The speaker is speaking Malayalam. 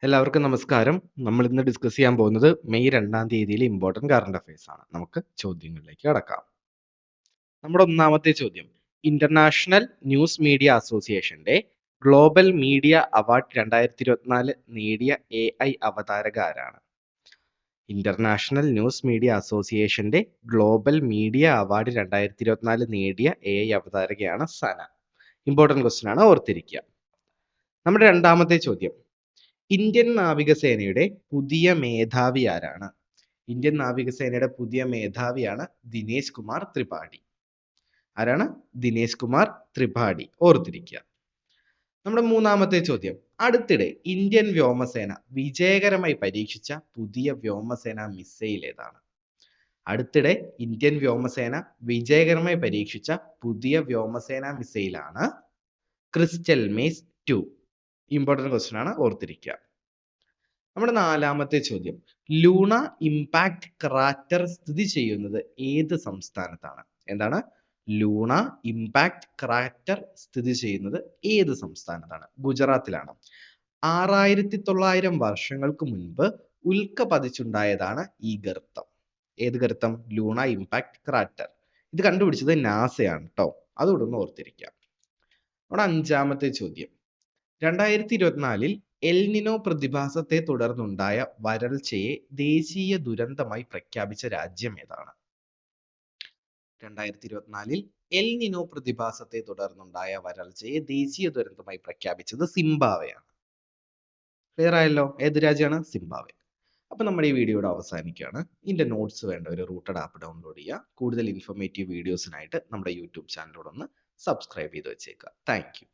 എല്ലാവർക്കും നമസ്കാരം. നമ്മൾ ഇന്ന് ഡിസ്കസ് ചെയ്യാൻ പോകുന്നത് മെയ് 2-ാം തീയതിയിലെ ഇമ്പോർട്ടന്റ് കറണ്ട് അഫയേഴ്സ് ആണ്. നമുക്ക് ചോദ്യങ്ങളിലേക്ക് കടക്കാം. നമ്മുടെ ഒന്നാമത്തെ ചോദ്യം, ഇന്റർനാഷണൽ ന്യൂസ് മീഡിയ അസോസിയേഷന്റെ ഗ്ലോബൽ മീഡിയ അവാർഡ് 2024 നേടിയ AI അവതാരക ആരാണ്? ഇന്റർനാഷണൽ ന്യൂസ് മീഡിയ അസോസിയേഷന്റെ ഗ്ലോബൽ മീഡിയ അവാർഡ് 2024 നേടിയ AI അവതാരകയാണ് സന. ഇമ്പോർട്ടന്റ് ക്വസ്റ്റ്യൻ ആണ്, ഓർത്തിരിക്കുക. നമ്മുടെ രണ്ടാമത്തെ ചോദ്യം, ഇന്ത്യൻ നാവികസേനയുടെ പുതിയ മേധാവി ആരാണ്? ഇന്ത്യൻ നാവികസേനയുടെ പുതിയ മേധാവിയാണ് ദിനേശ് കുമാർ ത്രിപാഠി. ആരാണ്? ദിനേശ് കുമാർ ത്രിപാഠി, ഓർത്തിരിക്കുക. നമ്മുടെ മൂന്നാമത്തെ ചോദ്യം, അടുത്തിടെ ഇന്ത്യൻ വ്യോമസേന വിജയകരമായി പരീക്ഷിച്ച പുതിയ വ്യോമസേന മിസൈൽ ഏതാണ്? അടുത്തിടെ ഇന്ത്യൻ വ്യോമസേന വിജയകരമായി പരീക്ഷിച്ച പുതിയ വ്യോമസേന മിസൈലാണ് ക്രിസ്റ്റൽ മേസ് 2. ഇമ്പോർട്ടന്റ് ക്വസ്റ്റ്യൻ ആണ്, ഓർത്തിരിക്കുക. നമ്മുടെ നാലാമത്തെ ചോദ്യം, ലൂണ ഇമ്പാക്ട് ക്രാറ്റർ സ്ഥിതി ചെയ്യുന്നത് ഏത് സംസ്ഥാനത്താണ്? എന്താണ്? ലൂണ ഇമ്പാക്ട് ക്രാറ്റർ സ്ഥിതി ചെയ്യുന്നത് ഏത് സംസ്ഥാനത്താണ്? ഗുജറാത്തിലാണ്. 6900 വർഷങ്ങൾക്ക് മുൻപ് ഉൽക്ക പതിച്ചുണ്ടായതാണ് ഈ ഗർത്തം. ഏത് ഗർത്തം? Luna impact crater. ഇത് കണ്ടുപിടിച്ചത് നാസയാണ് കേട്ടോ, അതുകൂടെ ഒന്ന് ഓർത്തിരിക്കാം. നമ്മുടെ അഞ്ചാമത്തെ ചോദ്യം, 2024 എൽനിനോ പ്രതിഭാസത്തെ തുടർന്നുണ്ടായ വരൾച്ചയെ ദേശീയ ദുരന്തമായി പ്രഖ്യാപിച്ച രാജ്യം ഏതാണ്? 2024 എൽനിനോ പ്രതിഭാസത്തെ തുടർന്നുണ്ടായ വരൾച്ചയെ ദേശീയ ദുരന്തമായി പ്രഖ്യാപിച്ചത് സിംബാബ്വേയാണ്. ക്ലിയർ ആയല്ലോ? ഏത് രാജ്യമാണ്? സിംബാബ്വെ. അപ്പൊ നമ്മുടെ ഈ വീഡിയോയുടെ അവസാനിക്കുകയാണ്. ഇതിന്റെ നോട്ട്സ് വേണ്ടവർ റൂട്ടഡ് ആപ്പ് ഡൗൺലോഡ് ചെയ്യുക. കൂടുതൽ ഇൻഫോർമേറ്റീവ് വീഡിയോസിനായിട്ട് നമ്മുടെ യൂട്യൂബ് ചാനലോടൊന്ന് സബ്സ്ക്രൈബ് ചെയ്ത് വെച്ചേക്കുക. Thank you.